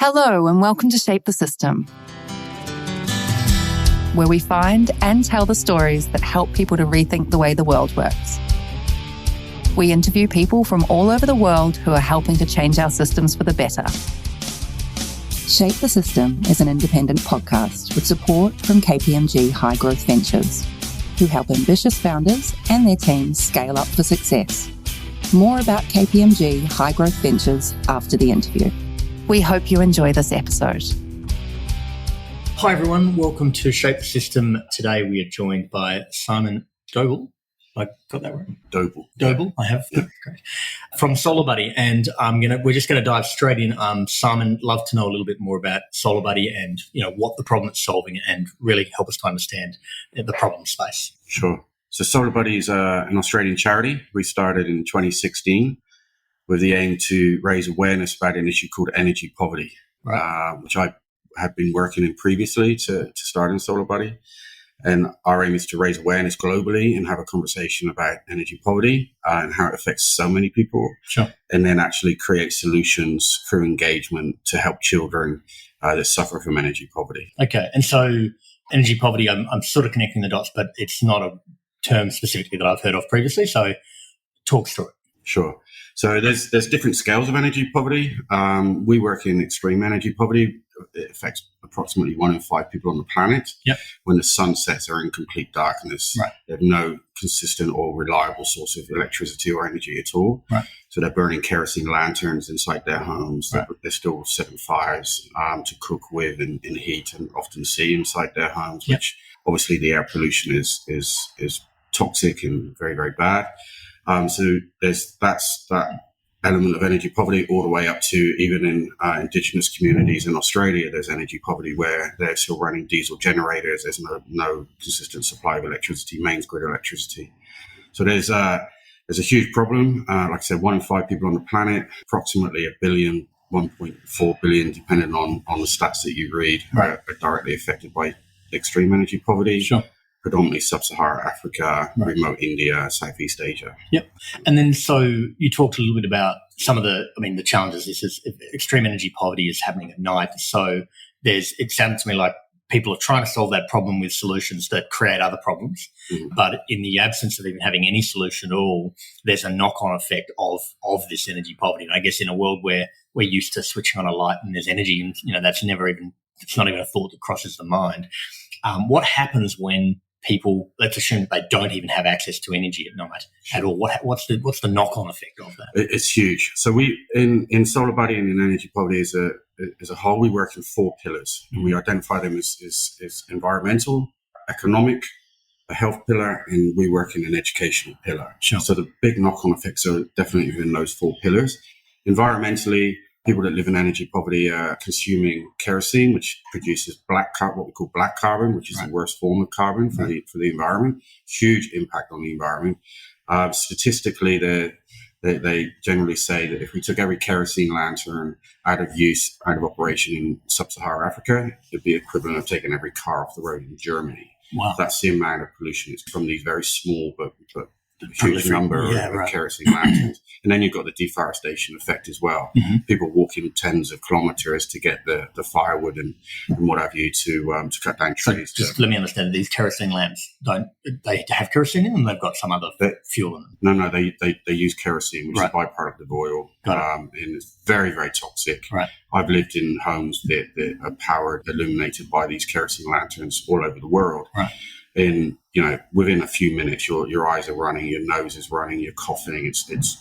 Hello and welcome to Shape the System, where we find and tell the stories that help people to rethink the way the world works. We interview people from all over the world who are helping to change our systems for the better. Shape the System is an independent podcast with support from KPMG High Growth Ventures, who help ambitious founders and their teams scale up for success. More about KPMG High Growth Ventures after the interview. We hope you enjoy this episode. Hi everyone, welcome to Shape the System. Today we are joined by Simon Doble. I got that right? Doble, I have. Yeah. Great. From SolarBuddy, and we're just going to dive straight in. Simon, love to know a little bit more about SolarBuddy and what the problem it's solving, and really help us to understand the problem space. Sure. So SolarBuddy is an Australian charity. We started in 2016 with the aim to raise awareness about an issue called energy poverty, right. Which I had been working in previously to start in SolarBuddy. And our aim is to raise awareness globally and have a conversation about energy poverty and how it affects so many people. Sure. And then actually create solutions through engagement to help children that suffer from energy poverty. Okay. And so energy poverty, I'm sort of connecting the dots, but it's not a term specifically that I've heard of previously. So talk through it. Sure. So there's different scales of energy poverty. We work in extreme energy poverty. It affects approximately 1 in 5 people on the planet. Yep. When the sun sets, they're in complete darkness. Right. They have no consistent or reliable source of electricity or energy at all. Right. So they're burning kerosene lanterns inside their homes. Right. They're still setting fires to cook with and heat and often see inside their homes, Yep. which obviously the air pollution is toxic and very, very bad. So that's that element of energy poverty all the way up to even in indigenous communities in Australia, there's energy poverty where they're still running diesel generators. There's no consistent supply of electricity, mains grid electricity. So there's a huge problem. Like I said, 1 in 5 people on the planet, approximately 1 billion, 1.4 billion, depending on the stats that you read, right. are directly affected by extreme energy poverty. Sure. Predominantly sub-Saharan Africa, right. Remote India, Southeast Asia. Yep. And then so you talked a little bit about some of the challenges. This is extreme energy poverty is happening at night. So it sounded to me like people are trying to solve that problem with solutions that create other problems. Mm-hmm. But in the absence of even having any solution at all, there's a knock-on effect of this energy poverty. And I guess in a world where we're used to switching on a light and there's energy, and it's not even a thought that crosses the mind. What happens when people, let's assume that they don't even have access to energy at night at all? What's the knock-on effect of that? It's huge. So we in SolarBuddy and in energy poverty as a whole, we work in 4 pillars, and we identify them as environmental, economic, a health pillar, and we work in an educational pillar. Sure. So the big knock-on effects are definitely within those 4 pillars. Environmentally, people that live in energy poverty are consuming kerosene, which produces what we call black carbon, which is right. the worst form of carbon for the environment. Huge impact on the environment. Statistically, they generally say that if we took every kerosene lantern out of operation in sub-Saharan Africa, it'd be equivalent of taking every car off the road in Germany. Wow. That's the amount of pollution. It's from these very small but huge number of kerosene lanterns. And then you've got the deforestation effect as well. Mm-hmm. People walking tens of kilometers to get the firewood and what have you to cut down trees. So just let me understand, these kerosene lamps, they have kerosene in them? They've got some other fuel in them? No, they use kerosene, which right. is a byproduct of oil. And it's very, very toxic. Right. I've lived in homes that are illuminated by these kerosene lanterns all over the world. Right. And, within a few minutes, your eyes are running, your nose is running, you're coughing. It's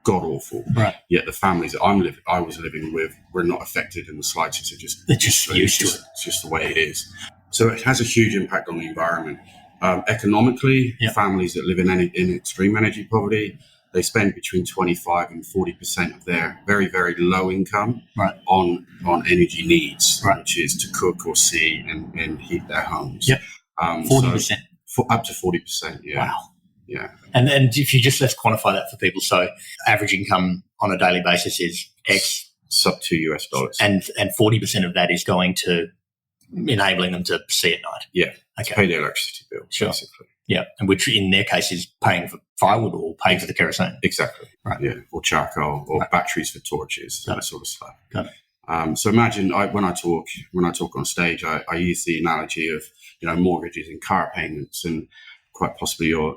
god awful. Right. Yet the families that I was living with were not affected in the slightest. They're just used to it. It's just the way it is. So it has a huge impact on the environment. Economically, yep. families that live in extreme energy poverty, they spend between 25 and 40% of their very, very low income right. on energy needs, right. which is to cook or see and heat their homes. Yep. 40%. Up to 40%, yeah. Wow. Yeah. And if you let's quantify that for people. So average income on a daily basis is X. Sub $2. And 40% of that is going to enabling them to see at night. Yeah. Okay. Pay their electricity bill, sure. basically. Yeah. And which in their case is paying for firewood or paying for the kerosene. Exactly. Right. Yeah. Or charcoal or right. batteries for torches, that sort of stuff. Got it. So imagine when I talk on stage, I use the analogy of, mortgages and car payments and quite possibly your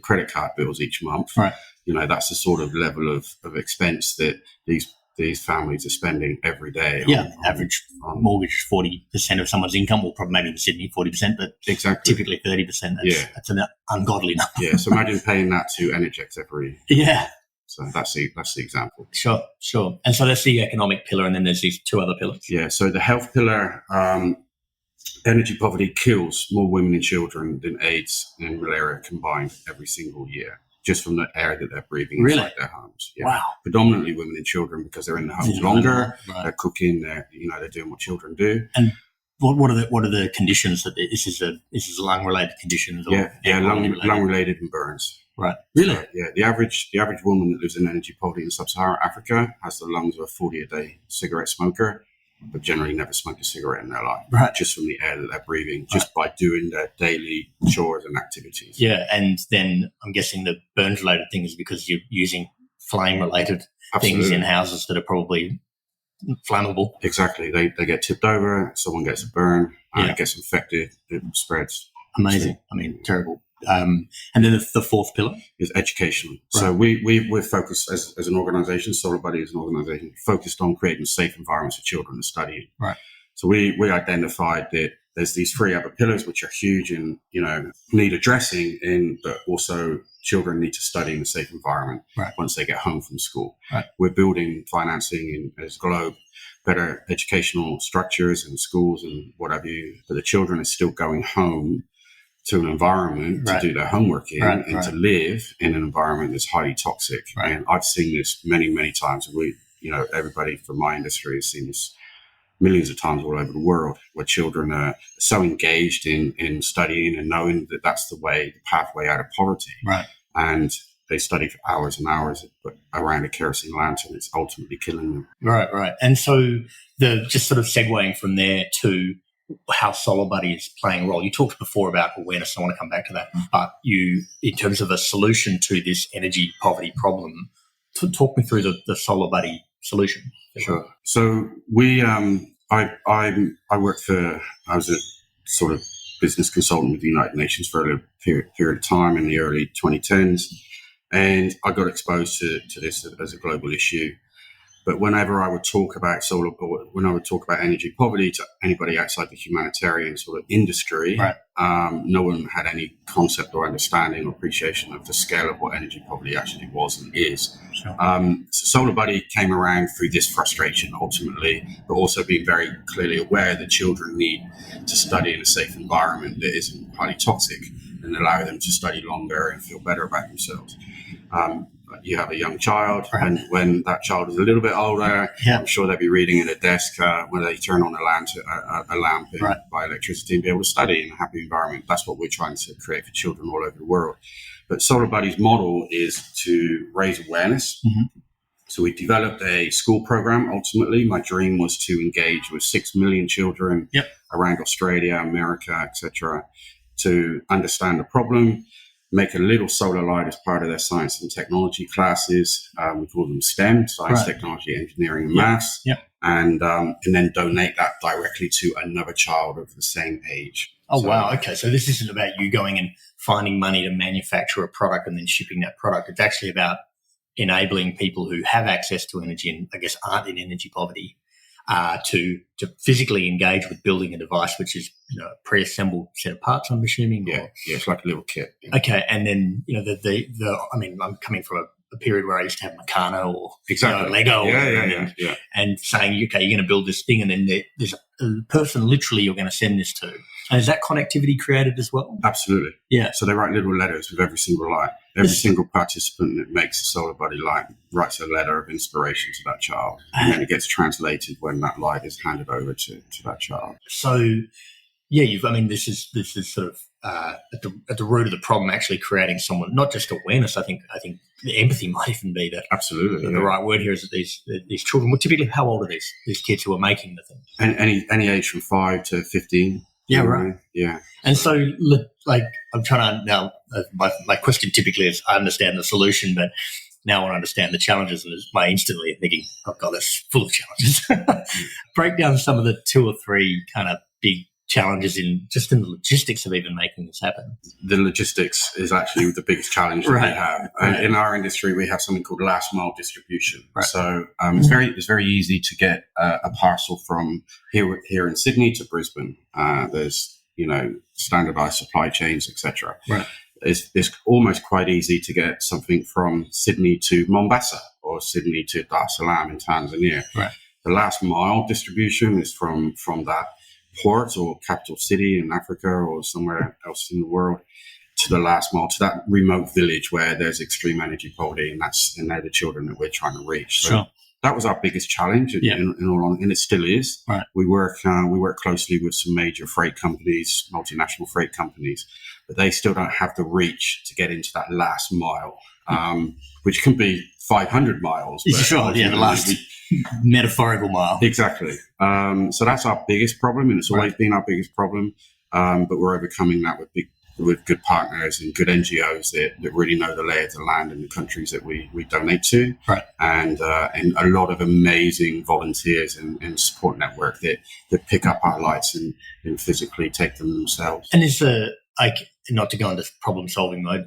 credit card bills each month. Right. That's the sort of level of expense that these families are spending every day. Average mortgage 40% of someone's income, or probably maybe in Sydney 40%, but exactly typically 30%. That's an ungodly number. Yeah. So imagine paying that to Energex every. Yeah. So that's the example. Sure. And so that's the economic pillar, and then there's these two other pillars. Yeah. So the health pillar, energy poverty kills more women and children than AIDS and malaria combined every single year, just from the air that they're breathing inside their homes. Yeah. Wow. Predominantly women and children, because they're in the homes longer. Right. They're cooking. They're doing what children do. And what are the conditions that this is lung related conditions? Or lung related and burns. Right. Really? So, the average woman that lives in energy poverty in sub-Saharan Africa has the lungs of a 40-a-day cigarette smoker, but generally never smoked a cigarette in their life. Right. Just from the air that they're breathing, just by doing their daily chores and activities. Yeah, and then I'm guessing the burns related thing is because you're using flame related things in houses that are probably flammable. Exactly. They get tipped over, someone gets a burn, it gets infected, it spreads. Amazing. Terrible. And then the fourth pillar is educational. Right. So we're focused as an organization. SolarBuddy is an organization focused on creating safe environments for children to study. Right. So we identified that there's these three other pillars which are huge and need addressing, but also children need to study in a safe environment once they get home from school. Right. We're building financing as Globe, better educational structures and schools and what have you, but the children are still going home to an environment to do their homework in and to live in an environment that's highly toxic. Right. And I've seen this many, many times. Everybody from my industry has seen this millions of times all over the world, where children are so engaged in studying and knowing that that's the pathway out of poverty. Right. And they study for hours and hours, but around a kerosene lantern, it's ultimately killing them. Right. And so just sort of segueing from there to how SolarBuddy is playing a role. You talked before about awareness. I want to come back to that. But in terms of a solution to this energy poverty problem, talk me through the SolarBuddy solution. Sure. So I was a sort of business consultant with the United Nations for a period of time in the early 2010s, and I got exposed to this as a global issue. But whenever I would talk about energy poverty to anybody outside the humanitarian sort of industry, no one had any concept or understanding or appreciation of the scale of what energy poverty actually was and is. Sure. So SolarBuddy came around through this frustration ultimately, but also being very clearly aware that children need to study in a safe environment that isn't highly toxic and allow them to study longer and feel better about themselves. You have a young child, and when that child is a little bit older, I'm sure they'll be reading at a desk when they turn on a lamp by electricity and be able to study in a happy environment. That's what we're trying to create for children all over the world. But SolarBuddy's model is to raise awareness. Mm-hmm. So we developed a school program. Ultimately, my dream was to engage with 6 million children around Australia, America, etc., to understand the problem, make a little solar light as part of their science and technology classes. We call them STEM, science, technology, engineering, and maths. And then donate that directly to another child of the same age. Oh, wow. Okay. So this isn't about you going and finding money to manufacture a product and then shipping that product. It's actually about enabling people who have access to energy and I guess aren't in energy poverty to physically engage with building a device, which is a pre-assembled set of parts, I'm assuming. Yeah, it's like a little kit. Yeah. Okay, and then I'm coming from a period where I used to have Meccano or Lego, and saying, okay, you're going to build this thing, and then there's a person literally you're going to send this to. And is that connectivity created as well? Absolutely. Yeah. So they write little letters with every single light. Every single participant that makes a SolarBuddy light writes a letter of inspiration to that child, and then it gets translated when that light is handed over to that child. So, this is sort of at the root of the problem, actually creating someone, not just awareness. I think the empathy might even be that. Absolutely. The right word here is that these children. Well, typically, how old are these kids who are making the thing? And any age from 5 to 15. Yeah, right. Yeah. And so, I'm trying to now. My question typically is, I understand the solution, but now I want to understand the challenges, and my instantly thinking, oh God, that's full of challenges. Break down some of the 2 or 3 kind of big challenges in the logistics of even making this happen. The logistics is actually the biggest challenge that we have. In our industry, we have something called last mile distribution. Right. So it's very easy to get a parcel from here in Sydney to Brisbane. There's standardized supply chains, etc. Right. It's almost quite easy to get something from Sydney to Mombasa or Sydney to Dar es Salaam in Tanzania. Right. The last mile distribution is from that port or capital city in Africa or somewhere else in the world to the last mile, to that remote village where there's extreme energy poverty, and they're the children that we're trying to reach. So sure. That was our biggest challenge, in all honesty, and it still is. Right. We work closely with some major freight companies, multinational freight companies, but they still don't have the reach to get into that last mile, which can be 500 miles. Sure, the last metaphorical mile. Exactly. So that's our biggest problem, and it's always been our biggest problem. But we're overcoming that with good partners and good NGOs that really know the lay of the land in the countries that we donate to. Right. And a lot of amazing volunteers and support network that pick up our lights and physically take them themselves. And is not to go into problem solving mode,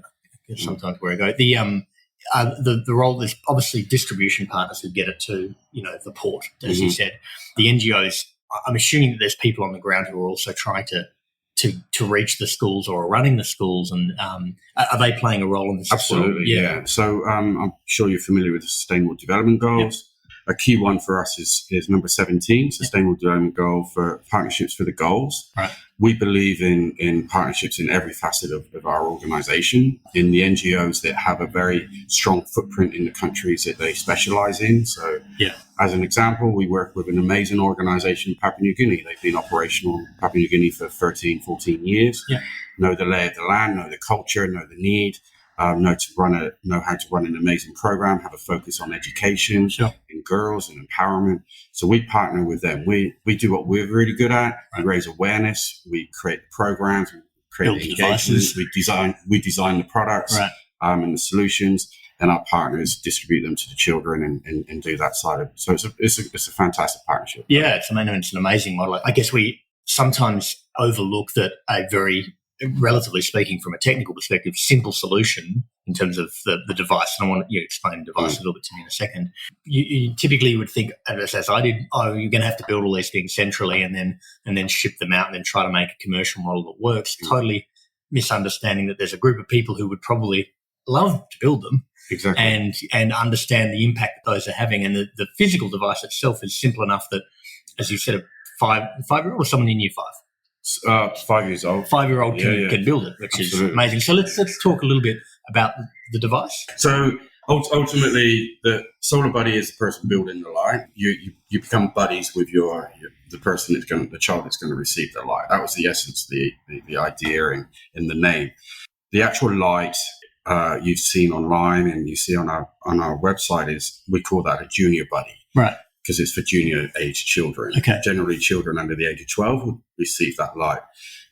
sometimes where I go, the role, there's obviously distribution partners who get it to, the port, as you said. The NGOs, I'm assuming that there's people on the ground who are also trying to reach the schools or are running the schools, and are they playing a role in this? Absolutely, yeah. So I'm sure you're familiar with the Sustainable Development Goals. Yep. A key one for us is number 17, Sustainable Development Goal for Partnerships for the Goals. Right. We believe in partnerships in every facet of our organization, in the NGOs that have a very strong footprint in the countries that they specialize in. So as an example, we work with an amazing organization in Papua New Guinea. They've been operational in Papua New Guinea for 13, 14 years, know the lay of the land, know the culture, know the need. Know how to run an amazing program, have a focus on education in girls and empowerment. So we partner with them. We do what we're really good at. We raise awareness. We create programs. We create engagements. We design the products and the solutions, and our partners distribute them to the children and do that side of it. So it's a fantastic partnership. Yeah, it's an amazing model. I guess we sometimes overlook that a very, relatively speaking, from a technical perspective, simple solution in terms of the device. And I want you to explain the device a little bit to me in a second. You typically would think, as I did, you're going to have to build all these things centrally and then ship them out and then try to make a commercial model that works. Totally misunderstanding that there's a group of people who would probably love to build them. Exactly. And understand the impact that those are having. And the physical device itself is simple enough that, as you said, a five-year-old or someone in year 5? 5 years old. 5-year-old can build it, which Absolutely. Is amazing. So let's talk a little bit about the device. So ultimately, the SolarBuddy is the person building the light. You become buddies with the person the child that's going to receive the light. That was the essence, the idea in the name. The actual light you've seen online and you see on our website we call that a junior buddy. Right. Because it's for junior age children. Okay. Generally, children under the age of 12 will receive that light.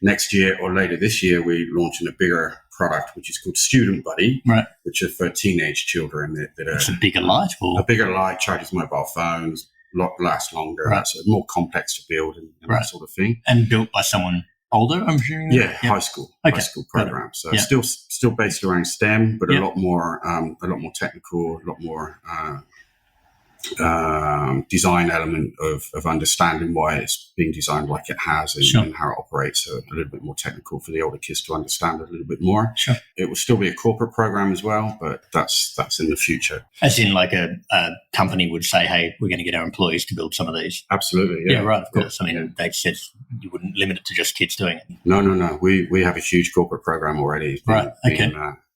Next year or later this year, we're launching a bigger product, which is called Student Buddy, which is for teenage children. It's a bigger light? Or? A bigger light, charges mobile phones, lasts longer, so more complex to build and that sort of thing. And built by someone older, I'm assuming? Yeah, high school program. So still based around STEM, but a lot more technical, a lot more design element of understanding why it's being designed like it has and how it operates. So a little bit more technical for the older kids to understand a little bit more. Sure. It will still be a corporate program as well, but that's in the future. As in, like a company would say, "Hey, we're going to get our employees to build some of these." Absolutely. Yeah, right. Of course. I mean, they said you wouldn't limit it to just kids doing it. No. We have a huge corporate program already.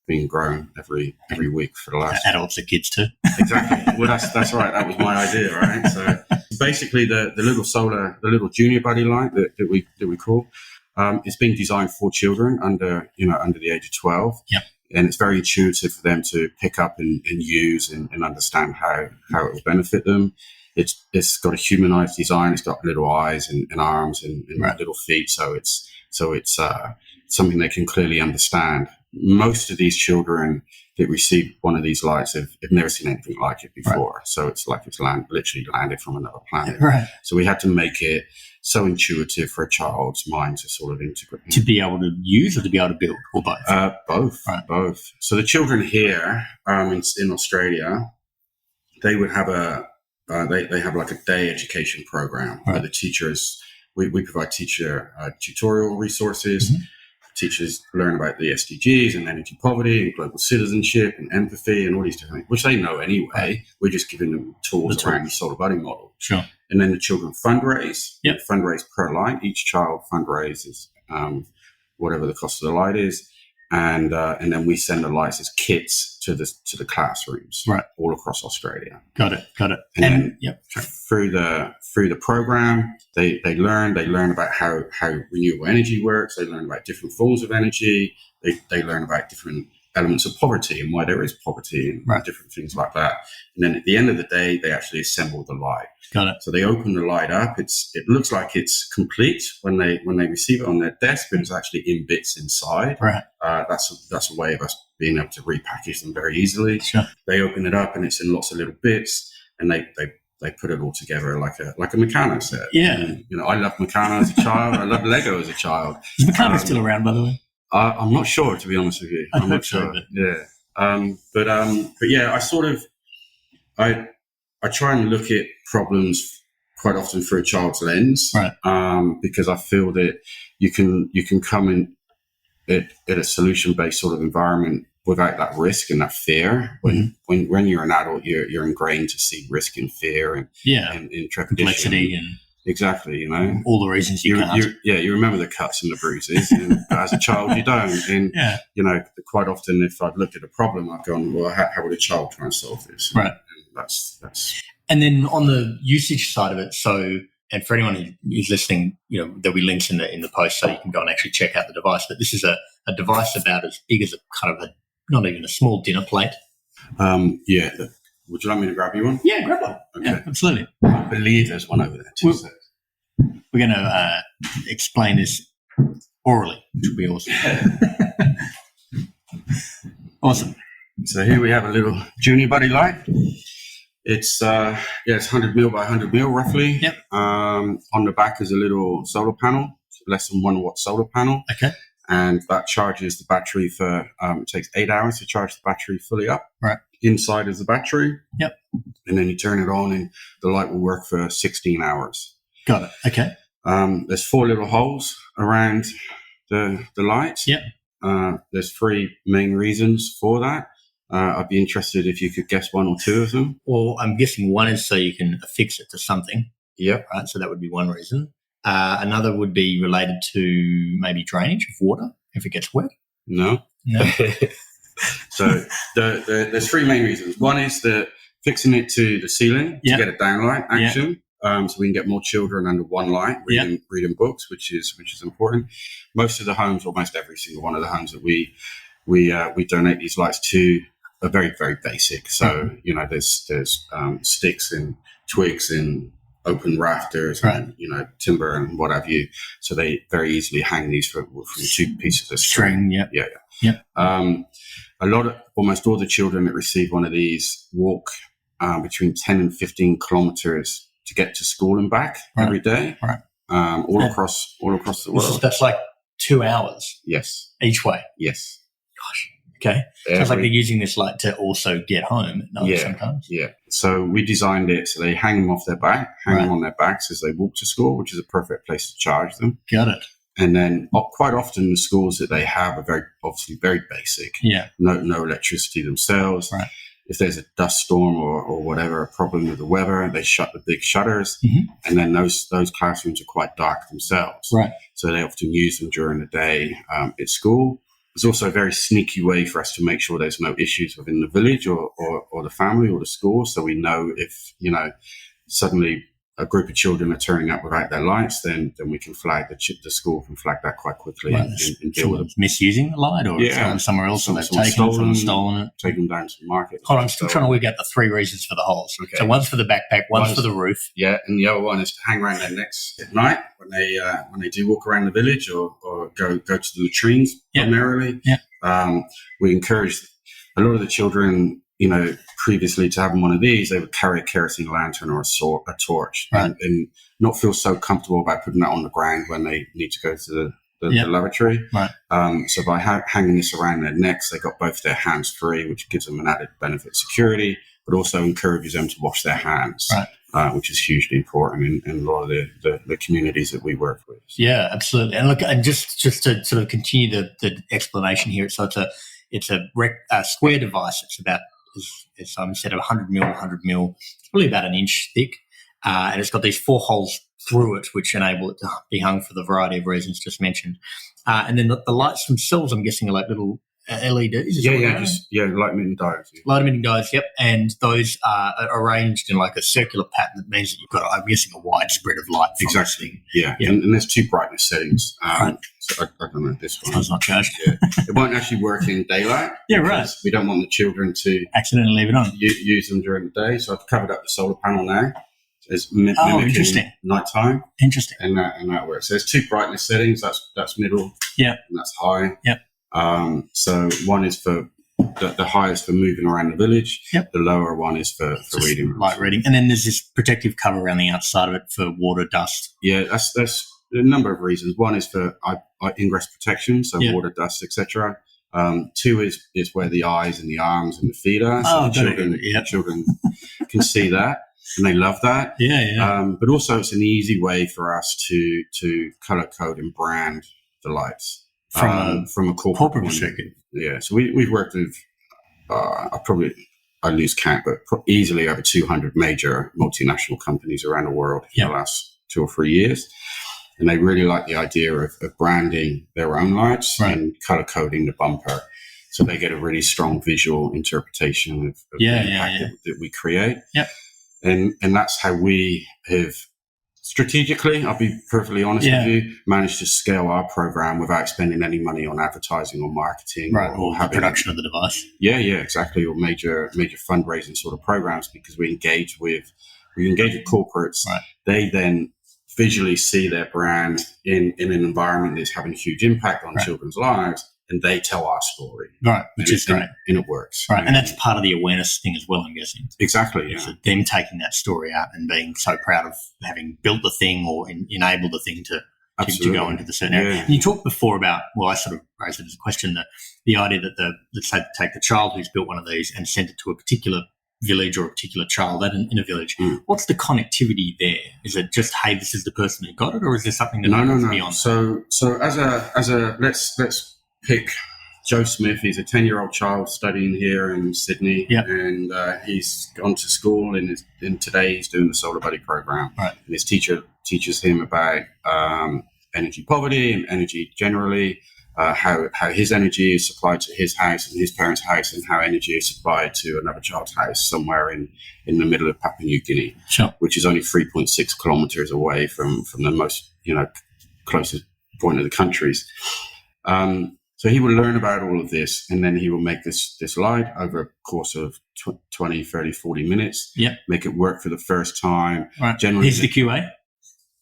Being grown every week for the last adults and kids too. Exactly. Well, that's right. That was my idea, right? So basically, the little junior buddy light that we call, it's been designed for children under the age of 12. Yep. And it's very intuitive for them to pick up and use and understand how it will benefit them. It's got a humanized design. It's got little eyes and arms and little feet. So it's something they can clearly understand. Most of these children, that receive one of these lights have never seen anything like it before. Right. So it's like it's literally landed from another planet. Right. So we had to make it so intuitive for a child's mind to sort of integrate. To be able to use or to be able to build, or both? Both. Right. Both. So the children here in Australia, they would have they have like a day education program where the teachers, we provide teacher tutorial resources. Mm-hmm. Teachers learn about the SDGs and energy poverty and global citizenship and empathy and all these different things, which they know anyway. Right. We're just giving them tools around the SolarBuddy model. Sure. And then the children fundraise. Yep. Fundraise per light. Each child fundraises whatever the cost of the light is. And then we send the lights as kits to the classrooms, right, all across Australia. Got it. And then through the program, they learn about how renewable energy works. They learn about different forms of energy. They learn about different elements of poverty and why there is poverty and different things like that. And then at the end of the day, they actually assemble the light. Got it. So they open the light up. It looks like it's complete when they receive it on their desk, but it's actually in bits inside. Right. That's a way of us being able to repackage them very easily. Sure. They open it up and it's in lots of little bits, and they put it all together like a Meccano set. Yeah. And, I loved Meccano as a child. I loved Lego as a child. Is Meccano still around, by the way? I'm not sure, to be honest with you. I'm not sure. Yeah. But yeah, I try and look at problems quite often through a child's lens, right? Because I feel that you can come in at a solution-based sort of environment without that risk and that fear. When you're an adult, you're ingrained to see risk and fear and trepidation. Complexity and exactly, all the reasons you can't. You remember the cuts and the bruises, and as a child you don't. And quite often, if I'd looked at a problem, I've gone, well, how would a child try and solve this? Right. And that's. And then on the usage side of it, and for anyone who's listening, there'll be links in the post, so you can go and actually check out the device. But this is a device about as big as not even a small dinner plate. Yeah. Would you like me to grab you one? Yeah, grab one. Okay. Yeah, absolutely. I believe there's one over there too. We're going to explain this orally, which will be awesome. Awesome. So here we have a little Junior Buddy light. It's 100 mil by 100 mil roughly. Yep. On the back is a little solar panel, less than 1 watt solar panel. Okay. And that charges the battery for, it takes 8 hours to charge the battery fully up. Right. Inside is the battery. Yep. And then you turn it on and the light will work for 16 hours. Got it. Okay. There's 4 little holes around the light. Yep. There's 3 main reasons for that. I'd be interested if you could guess 1 or 2 of them. Well, I'm guessing one is so you can affix it to something. Yep. Right. So that would be one reason. Another would be related to maybe drainage of water if it gets wet. No. So there's 3 main reasons. One is that fixing it to the ceiling to get a downlight action. So we can get more children under one light reading books, which is important. Most of the homes, almost every single one of the homes that we donate these lights to are very, very basic. So there's sticks and twigs and open rafters and timber and what have you. So they very easily hang these from 2 pieces of string. Yeah. Almost all the children that receive one of these walk between 10 and 15 kilometers to get to school and back every day, all across the world. That's like 2 hours. Yes. Each way. Yes. Gosh. Okay. Sounds like they're using this light to also get home at night sometimes. Yeah. So we designed it so they hang them off their back, them on their backs as they walk to school, which is a perfect place to charge them. Got it. And then quite often the schools that they have are very basic. Yeah. No electricity themselves. Right. If there's a dust storm or whatever, a problem with the weather, they shut the big shutters. Mm-hmm. And then those classrooms are quite dark themselves. Right. So they often use them during the day at school. There's also a very sneaky way for us to make sure there's no issues within the village or the family or the school. So we know if, suddenly a group of children are turning up without their lights, then we can flag the school can flag that quite quickly and deal with them. Misusing the light or somewhere else and they've stolen it. Taken them down to the market. Hold on, I'm still trying to work out the 3 reasons for the holes. Okay. So one's for the backpack, one's for the roof. Yeah, and the other one is to hang around their necks at night when they do walk around the village or go to the latrines primarily. Yeah. We encourage a lot of the children, previously to having one of these, they would carry a kerosene lantern or a torch, and not feel so comfortable about putting that on the ground when they need to go to the lavatory. Right. So by hanging this around their necks, they got both their hands free, which gives them an added benefit of security, but also encourages them to wash their hands, which is hugely important in a lot of the communities that we work with. Yeah, absolutely. And look, and just to sort of continue the explanation here, so it's a square device. It's about, as Simon said, 100 mil. It's probably about an inch thick, and it's got these 4 holes through it, which enable it to be hung for the variety of reasons just mentioned. And then the lights themselves, I'm guessing, are like little LEDs. Light emitting diodes. Light emitting diodes, yep. And those are arranged in like a circular pattern that means that you've got, I'm guessing, a wide spread of light. Exactly. Yeah. And there's 2 brightness settings. So I don't know this one. Sounds not charged. Yeah. It won't actually work in daylight. Yeah, right. We don't want the children to accidentally leave it on. Use them during the day. So I've covered up the solar panel now. It's mimicking nighttime. Interesting. And that works. So there's 2 brightness settings. That's middle. Yeah. And that's high. Yep. So one is for the highest for moving around the village. Yep. The lower one is for reading. Light reading. And then there's this protective cover around the outside of it for water, dust. Yeah, that's a number of reasons. One is for ingress protection, so water, dust, etc. 2 is where the eyes and the arms and the feet are. So children can see that. And they love that. Yeah. But also it's an easy way for us to color code and brand the lights from a corporate perspective. Yeah. So we've worked with, I lose count, but easily over 200 major multinational companies around the world in the last 2 or 3 years. And they really like the idea of branding their own lights and color coding the bumper. So they get a really strong visual interpretation of the impact that we create. Yep. And that's how we have strategically, I'll be perfectly honest with you, managed to scale our program without spending any money on advertising or marketing. Or having production of the device. Yeah, exactly. Or major fundraising sort of programs, because we engage with corporates. Right. They then visually see their brand in an environment that's having a huge impact on children's lives. And they tell our story. Right, which is great. And it works. Right, and that's part of the awareness thing as well, I'm guessing. Exactly, yeah. So them taking that story out and being so proud of having built the thing or enabled the thing to go into the certain area. Yeah. And you talked before about, I sort of raised it as a question, the idea that let's say take the child who's built one of these and send it to a particular village or a particular child in a village. What's the connectivity there? Is it just, hey, this is the person who got it, or is there something that goes beyond that? So as a let's pick Joe Smith. He's a 10-year-old child studying here in Sydney, and he's gone to school, and today he's doing the SolarBuddy program. Right. And his teacher teaches him about energy poverty and energy generally, how his energy is supplied to his house and his parents' house, and how energy is supplied to another child's house somewhere in the middle of Papua New Guinea, which is only 3.6 kilometers away from the most closest point of the countries. So he will learn about all of this, and then he will make this light over a course of 20, 30, 40 minutes. Yep. Make it work for the first time. Right. Generally, he's the QA.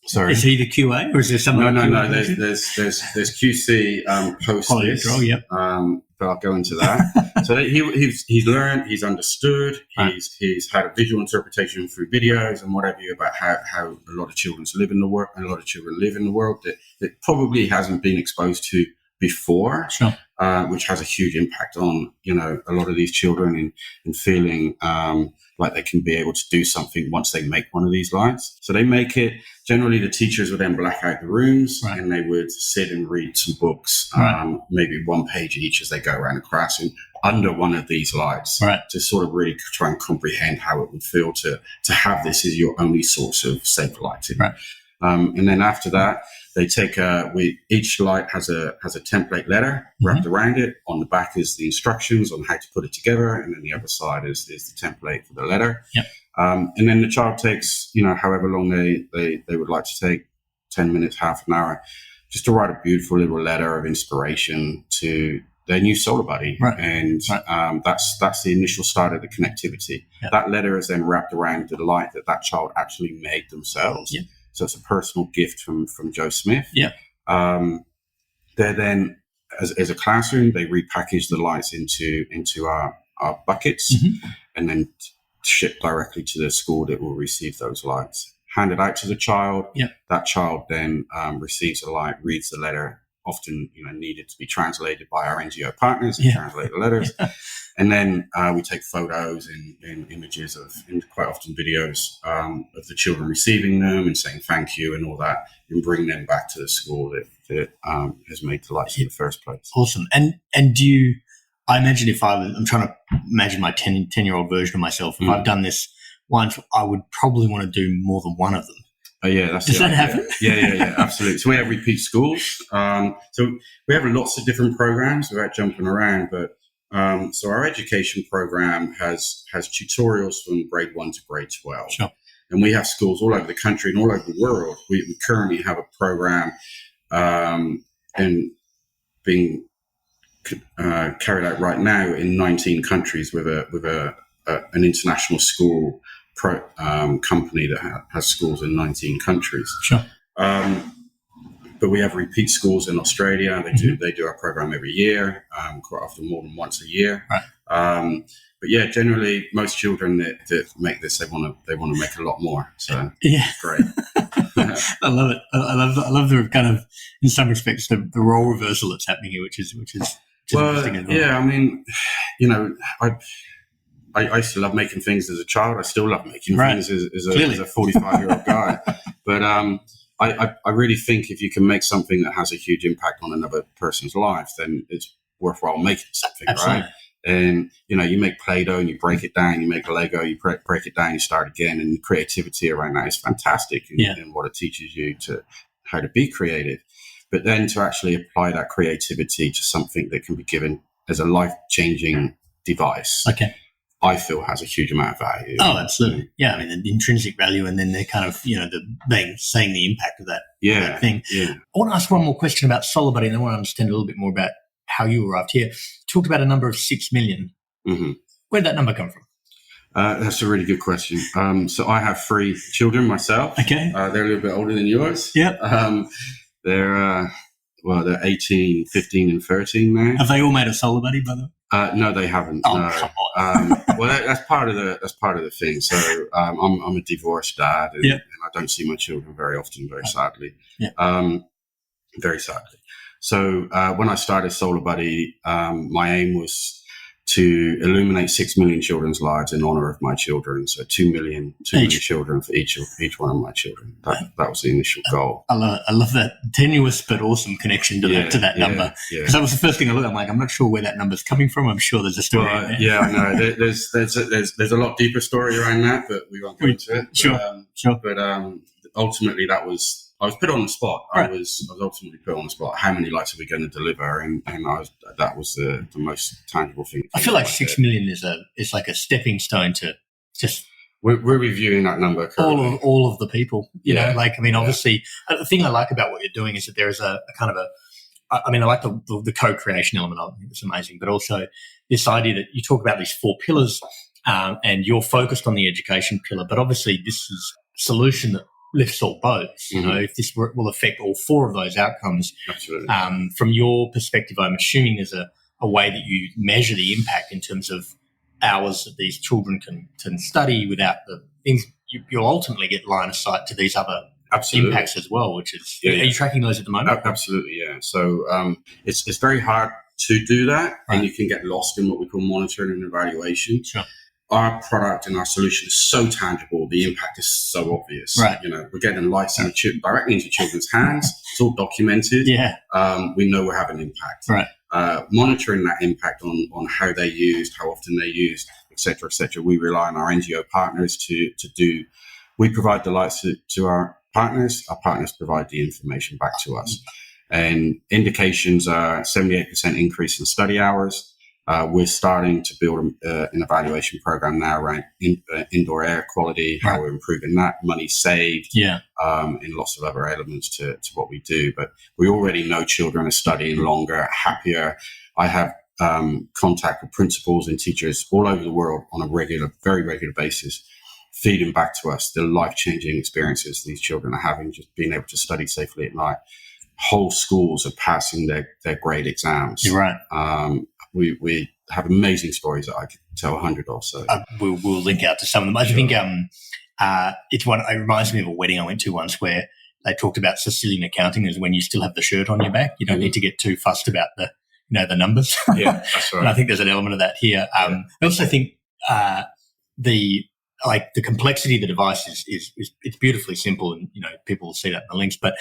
Sorry, is he the QA, or is there someone? No. There's QC post this. Control, yep. But I'll go into that. So he's learned, he's understood, he's had a visual interpretation through videos and whatever about how a lot of children live in the world, and a lot of children live in the world that probably hasn't been exposed to before, which has a huge impact on a lot of these children in feeling like they can be able to do something once they make one of these lights. So they make it. Generally, the teachers would then black out the rooms, and they would sit and read some books, maybe one page each as they go around the classroom under one of these lights, to sort of really try and comprehend how it would feel to have this as your only source of safe lighting. Right. And then after that, they take each light has a template letter wrapped around it. On the back is the instructions on how to put it together, and then the other side is the template for the letter. Yep. And then the child takes however long they would like to take, 10 minutes, half an hour, just to write a beautiful little letter of inspiration to their new SolarBuddy. Right. And that's the initial start of the connectivity. Yep. That letter is then wrapped around the light that child actually made themselves. Yep. So it's a personal gift from Joe Smith. Yeah. They're then, as a classroom, they repackage the lights into our our buckets and then shipped directly to the school that will receive those lights. Handed out to the child. Yep. That child then receives a light, reads the letter, often needed to be translated by our NGO partners and translate the letters. And then we take photos and images and quite often videos of the children receiving them and saying thank you and all that, and bring them back to the school that has made the lights in the first place. Awesome. And do you, I imagine I'm trying to imagine my 10-year-old version of myself. If I've done this once, I would probably want to do more than one of them. Oh yeah, does that happen? Yeah, absolutely. So we have repeat schools. So we have lots of different programs without jumping around, but so our education program has tutorials from grade 1 to grade 12. Sure. And we have schools all over the country and all over the world. We currently have a program and being carried out right now in 19 countries with an international school company that has schools in 19 countries. Sure. But we have repeat schools in Australia. They do our program every year, quite often more than once a year. Right. But yeah, generally most children that make this, they want to make a lot more. So it's great. I love it. I love the kind of, in some respects, the role reversal that's happening here, which is interesting as well. Yeah, I mean, I used to love making things as a child. I still love making things as a 45-year-old guy. But I really think if you can make something that has a huge impact on another person's life, then it's worthwhile making something, Absolutely. Right? And, you make Play-Doh and you break it down, you make a Lego, you break it down, you start again. And the creativity around that is fantastic in what it teaches you to how to be creative. But then to actually apply that creativity to something that can be given as a life-changing device. Okay. I feel has a huge amount of value. Oh, absolutely. Yeah, I mean, the intrinsic value and then the kind of, seeing the impact of that thing. Yeah. I want to ask one more question about SolarBuddy, and I want to understand a little bit more about how you arrived here. You talked about a number of 6 million. Mm-hmm. Where did that number come from? That's a really good question. So I have 3 children myself. Okay. They're a little bit older than yours. Yep. They're 18, 15 and 13 now. Have they all made a SolarBuddy, by the way? No, they haven't. Oh, no. Come on. Well, that's part of the thing. So I'm a divorced dad, and I don't see my children very often, very sadly. Yeah. Very sadly. So when I started SolarBuddy, my aim was to illuminate 6 million children's lives in honor of my children. So 2 million children for each one of my children. That was the initial goal. I love that tenuous but awesome connection to that number. Because that was the first thing I looked at. I'm like, I'm not sure where that number's coming from. I'm sure there's a story in there. Yeah, I know. There's a lot deeper story around that, but we won't go into it. Sure. But ultimately, I was put on the spot. Right. I was ultimately put on the spot. How many lights are we going to deliver? And that was the most tangible thing. I feel like 6 million is like a stepping stone to just. We're reviewing that number currently. All of the people. Obviously, the thing I like about what you're doing is that there is a kind of I like the co-creation element of it. I think it's amazing, but also this idea that you talk about these 4 pillars, and you're focused on the education pillar. But obviously, this is a solution that lifts all boats. If this will affect all 4 of those outcomes. Absolutely. From your perspective, I'm assuming there's a way that you measure the impact in terms of hours that these children can study without the things. You'll ultimately get line of sight to these other impacts as well, which is, are you tracking those at the moment? Absolutely, yeah. So it's very hard to do that, and you can get lost in what we call monitoring and evaluation. Sure. Our product and our solution is so tangible, the impact is so obvious. Right. We're getting lights directly into children's hands. It's all documented. Yeah. We know we're having impact. Right. Monitoring that impact on how they're used, how often they're used, et cetera, et cetera. We rely on our NGO partners to do. We provide the lights to our partners. Our partners provide the information back to us. And indications are 78% increase in study hours. We're starting to build an evaluation program now around indoor air quality, how we're improving that, money saved, and lots of other elements to what we do. But we already know children are studying longer, happier. I have contact with principals and teachers all over the world on a very regular basis, feeding back to us the life-changing experiences these children are having, just being able to study safely at night. Whole schools are passing their grade exams. You're right. we have amazing stories that I could tell 100 of. So we'll link out to some of them. I think it reminds me of a wedding I went to once where they talked about Sicilian accounting as when you still have the shirt on your back. You don't need to get too fussed about the numbers. Yeah, that's right. And I think there's an element of that here. I also think the complexity of the device is it's beautifully simple, and people will see that in the links. But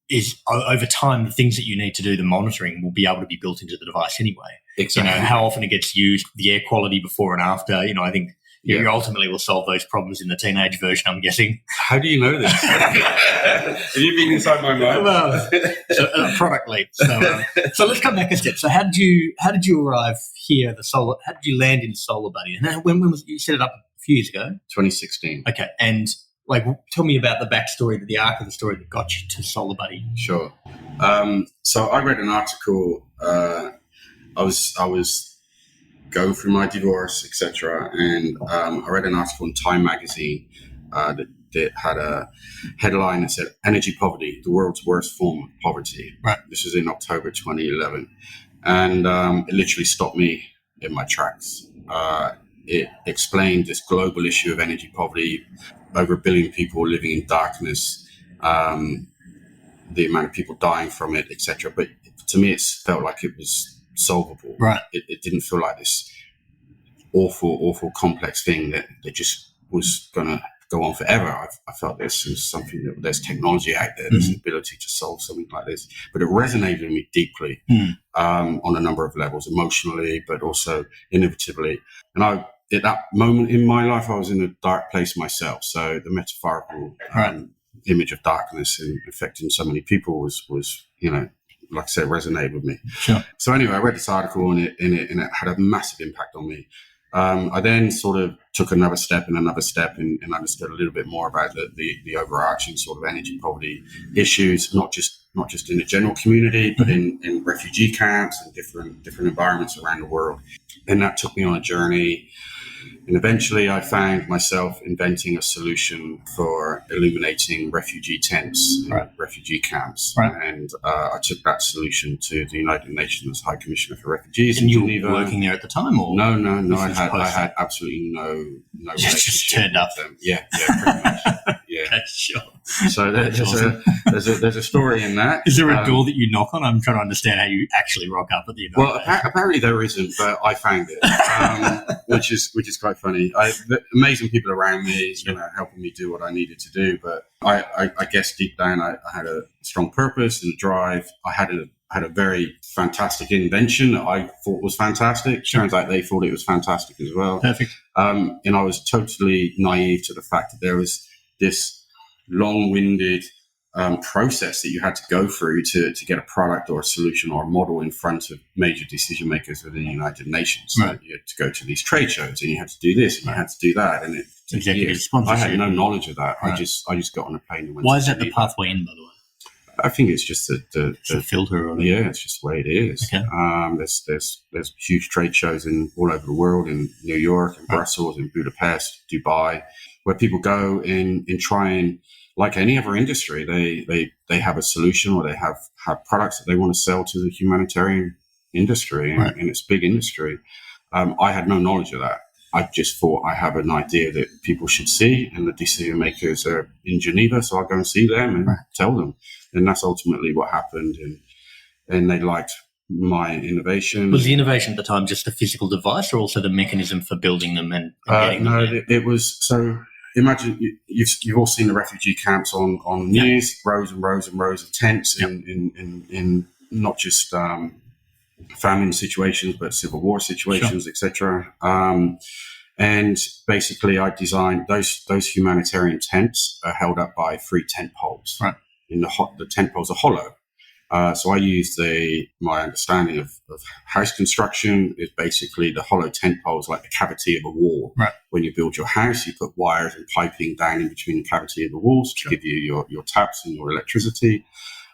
is over time, the things that you need to do, the monitoring, will be able to be built into the device anyway. Exactly. How often it gets used, the air quality before and after. I think you ultimately will solve those problems in the teenage version, I'm guessing. How do you know this? Have you been inside my mind? Well, product lead. So let's come back a step. So how did you arrive here? How did you land in SolarBuddy? And when was you set it up a few years ago? 2016. Okay, and tell me about the backstory, the arc of the story that got you to SolarBuddy. Sure. So I read an article. I was going through my divorce, etc., and I read an article in Time magazine that had a headline that said "Energy Poverty: The World's Worst Form of Poverty." Right. This was in October 2011, and it literally stopped me in my tracks. It explained this global issue of energy poverty, over 1 billion people living in darkness, the amount of people dying from it, etc. But to me, it felt like it was solvable. Right. It didn't feel like this awful, complex thing that just was going to go on forever. I felt this was something that there's technology out there, there's an ability to solve something like this. But it resonated with me deeply on a number of levels, emotionally, but also innovatively. And at that moment in my life, I was in a dark place myself. So the metaphorical image of darkness and affecting so many people was like I said, resonated with me. Sure. So anyway, I read this article and it had a massive impact on me. I then sort of took another step and understood a little bit more about the overarching sort of energy poverty issues, not just in the general community, but in refugee camps and different environments around the world. And that took me on a journey. And eventually I found myself inventing a solution for illuminating refugee tents in refugee camps. Right. And I took that solution to the United Nations High Commissioner for Refugees in Geneva. And you were working there at the time? Or No. I had absolutely no relationship just turned up. with them. Yeah, pretty much. Yeah. Okay, sure. So there's a story in that. Is there a door that you knock on? I'm trying to understand how you actually rock up at the United Well, apparently there isn't, but I found it, which is quite funny. The amazing people around me, helping me do what I needed to do. But I guess deep down, I had a strong purpose and a drive. I had a very fantastic invention that I thought was fantastic. Turns out they thought it was fantastic as well. Perfect. And I was totally naive to the fact that there was this long-winded process that you had to go through to get a product or a solution or a model in front of major decision makers within the United Nations. Right. So you had to go to these trade shows and you had to do this and you had to do that. And I had no knowledge of that. Right. I just got on a plane and went. Why is that the pathway in, by the way? I think it's just the filter. Or it's just the way it is. Okay. There's huge trade shows all over the world, in New York, in Brussels, in Budapest, Dubai, where people go and try and, like any other industry, they have a solution or they have products that they want to sell to the humanitarian industry, and it's big industry. I had no knowledge of that. I just thought I have an idea that people should see, and the decision makers are in Geneva, so I'll go and see them and tell them. And that's ultimately what happened. And they liked my innovation. Was the innovation at the time just the physical device, or also the mechanism for building them and getting them there? It was so. Imagine you've all seen the refugee camps on the news, rows and rows and rows of tents in not just famine situations, but civil war situations, etc. And basically, I designed those humanitarian tents are held up by 3 tent poles. Right. The tent poles are hollow. So I used my understanding of house construction is basically the hollow tent poles, like the cavity of a wall. Right. When you build your house, you put wires and piping down in between the cavity of the walls to give you your taps and your electricity.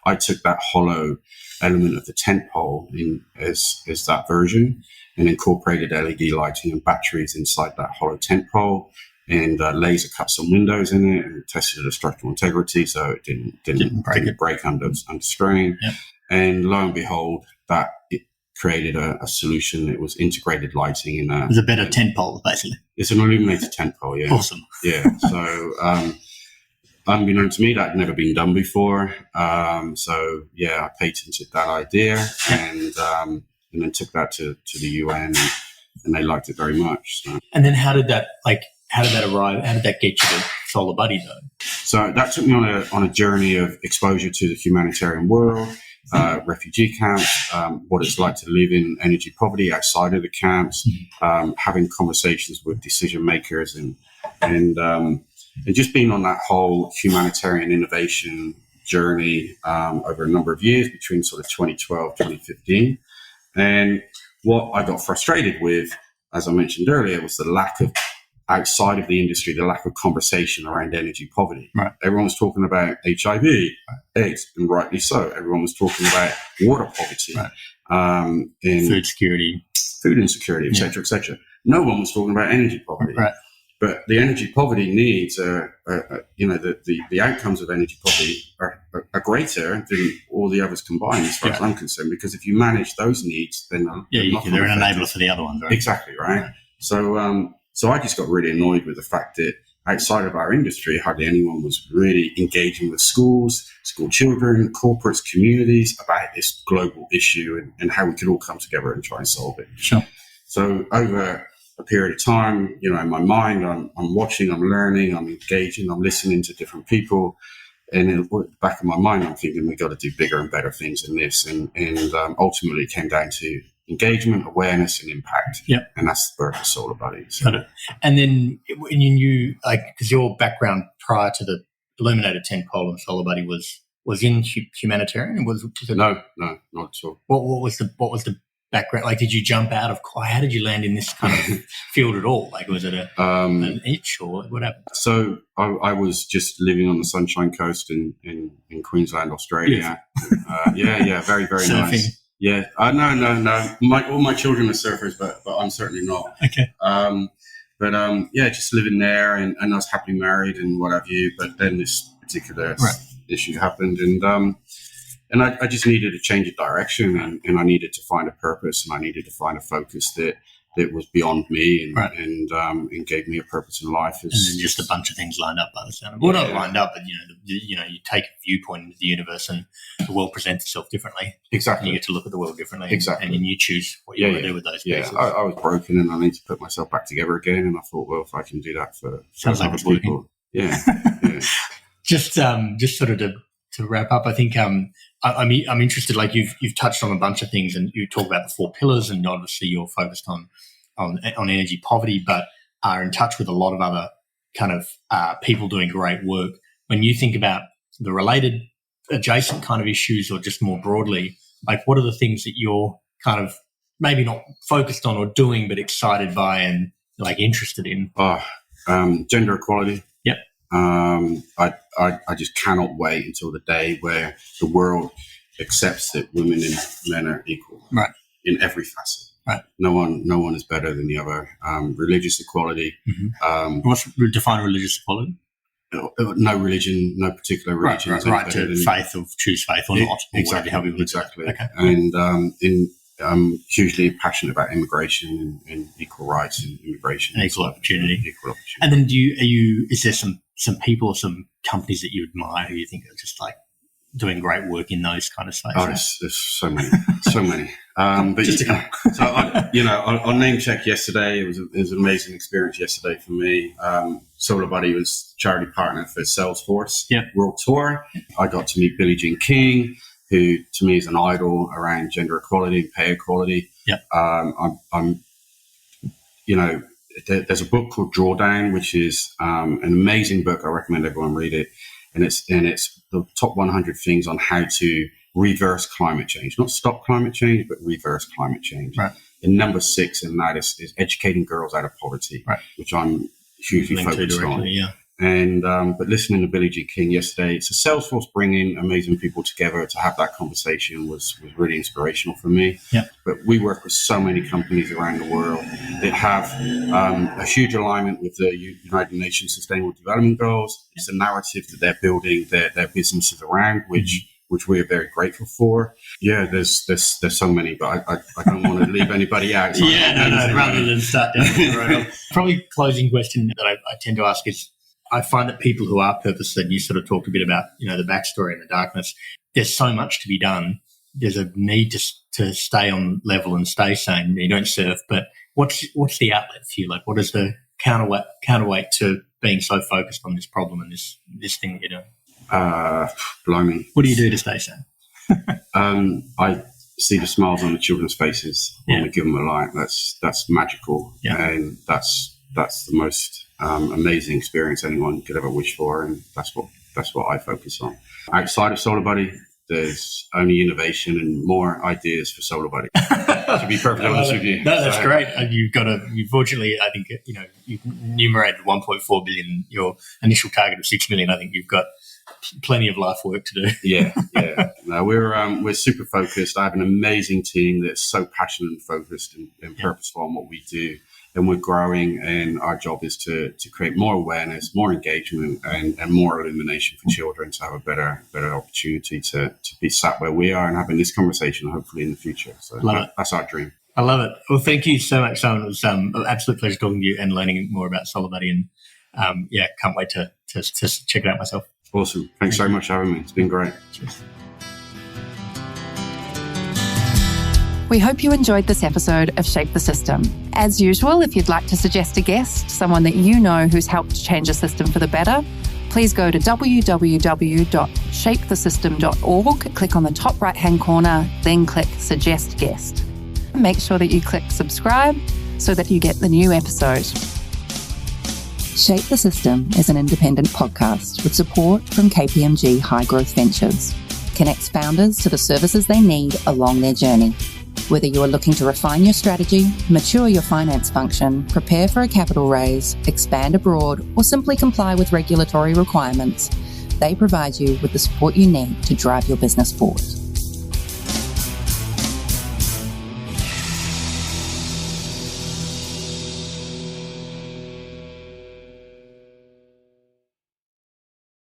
I took that hollow element of the tent pole as that version and incorporated LED lighting and batteries inside that hollow tent pole, and laser cut some windows in it and tested the structural integrity so it didn't break under strain. Yep. And lo and behold, that it created a solution. It was integrated lighting in It was a better tent pole, basically. It's an illuminated tent pole, yeah. Awesome. Yeah. So, unbeknownst to me, that had never been done before. So yeah, I patented that idea and then took that to the UN, and they liked it very much. So. And then how did that arrive? How did that get you to SolarBuddy though? So that took me on a journey of exposure to the humanitarian world, refugee camps, what it's like to live in energy poverty outside of the camps, having conversations with decision makers, and just being on that whole humanitarian innovation journey over a number of years between sort of 2012, 2015. And what I got frustrated with, as I mentioned earlier, was the lack of, outside of the industry, the lack of conversation around energy poverty. Right. Everyone was talking about HIV, AIDS, and rightly so. Everyone was talking about water poverty, food security, food insecurity, et cetera, No one was talking about energy poverty. Right. But the energy poverty needs the outcomes of energy poverty are greater than all the others combined, as far as I'm concerned. Because if you manage those needs, then they're an enabler for the other ones, right? Exactly, right? So I just got really annoyed with the fact that outside of our industry, hardly anyone was really engaging with schools, school children, corporates, communities about this global issue and how we could all come together and try and solve it. Sure. So over a period of time, in my mind, I'm watching, I'm learning, I'm engaging, I'm listening to different people. And in the back of my mind, I'm thinking we've got to do bigger and better things than this. And ultimately it came down to engagement, awareness, and impact. Yep. And that's the birth of SolarBuddy. So. Got it. And then when you knew, because your background prior to the illuminated tent pole and SolarBuddy was in humanitarian? Was it? No, not at all. What was the background? Did you jump out of? How did you land in this kind of field at all? Was it an itch or what happened? So I was just living on the Sunshine Coast in Queensland, Australia. Yeah, very, very surfing. Nice. Yeah, no. All my children are surfers, but I'm certainly not. Okay. Just living there, and I was happily married and what have you. But then this particular issue happened, and I just needed to change of direction, and I needed to find a purpose, and I needed to find a focus that was beyond me and gave me a purpose in life. And then just a bunch of things lined up by the sound of it. Well, not lined up, but you take a viewpoint into the universe, and the world presents itself differently. Exactly. And you get to look at the world differently. Exactly. And then you choose what you want to do with those pieces. Yeah, I was broken, and I need to put myself back together again. And I thought, well, if I can do that for sounds like it's people, yeah. Just sort of to wrap up, I think I'm interested. You've touched on a bunch of things, and you talk about the 4 pillars, and obviously you're focused on energy poverty, but are in touch with a lot of other kind of people doing great work. When you think about the related adjacent kind of issues, or just more broadly, what are the things that you're kind of maybe not focused on or doing, but excited by and interested in? Gender equality. Yep. I just cannot wait until the day where the world accepts that women and men are equal. Right. In every facet. Right. No one is better than the other. Religious equality. Mm-hmm. Define religious equality? No religion, no particular religion. Right to faith, or choose faith or not. Exactly. Exactly. Okay. And I'm hugely passionate about immigration and equal rights and immigration and equal opportunity. Equal opportunity. And then is there some people or some companies that you admire who you think are just doing great work in those kind of spaces? Oh, there's so many. But I'll name check yesterday. It was an amazing experience yesterday for me. SolarBuddy was charity partner for Salesforce World Tour. I got to meet Billie Jean King, who to me is an idol around gender equality and pay equality. Yeah. There's a book called Drawdown, which is an amazing book. I recommend everyone read it. And it's the top 100 things on how to reverse climate change, not stop climate change, but reverse climate change. Right. And number 6 in that is educating girls out of poverty, which I'm hugely focused on. Yeah. And but listening to Billie Jean King yesterday, so Salesforce bringing amazing people together to have that conversation was really inspirational for me. Yeah. But we work with so many companies around the world that have a huge alignment with the United Nations Sustainable Development Goals. It's a narrative that they're building their businesses around, which which we're very grateful for. Yeah, there's so many, but I don't want to leave anybody out. So rather than start down the road. Probably closing question that I tend to ask is, I find that people who are purpose-led, you sort of talked a bit about, the backstory and the darkness. There's so much to be done. There's a need to stay on level and stay sane. You don't surf, but what's the outlet for you? Like, what is the counterweight to being so focused on this problem and this thing that you're doing? Blimey. What do you do to stay sane? I see the smiles on the children's faces when we give them a light. That's magical, and that's the most amazing experience anyone could ever wish for, and that's what I focus on. Outside of SolarBuddy, there's only innovation and more ideas for SolarBuddy. To be perfectly honest with you, no, that's great. You've fortunately, I think, you've enumerated 1.4 billion. Your initial target of 6 million. I think you've got plenty of life work to do. Yeah. No, we're super focused. I have an amazing team that's so passionate and focused and purposeful on what we do. And we're growing, and our job is to create more awareness, more engagement, and more illumination for children to have a better opportunity to be sat where we are and having this conversation hopefully in the future. So that's our dream. I love it. Well, thank you so much, Simon. It was an absolute pleasure talking to you and learning more about SolarBuddy, and can't wait to check it out myself. Awesome. Thanks so much for having me. It's been great. Cheers. We hope you enjoyed this episode of Shape the System. As usual, if you'd like to suggest a guest, someone that you know who's helped change a system for the better, please go to www.shapethesystem.org, click on the top right-hand corner, then click Suggest Guest. Make sure that you click subscribe so that you get the new episode. Shape the System is an independent podcast with support from KPMG High Growth Ventures. Connects founders to the services they need along their journey. Whether you are looking to refine your strategy, mature your finance function, prepare for a capital raise, expand abroad, or simply comply with regulatory requirements, they provide you with the support you need to drive your business forward.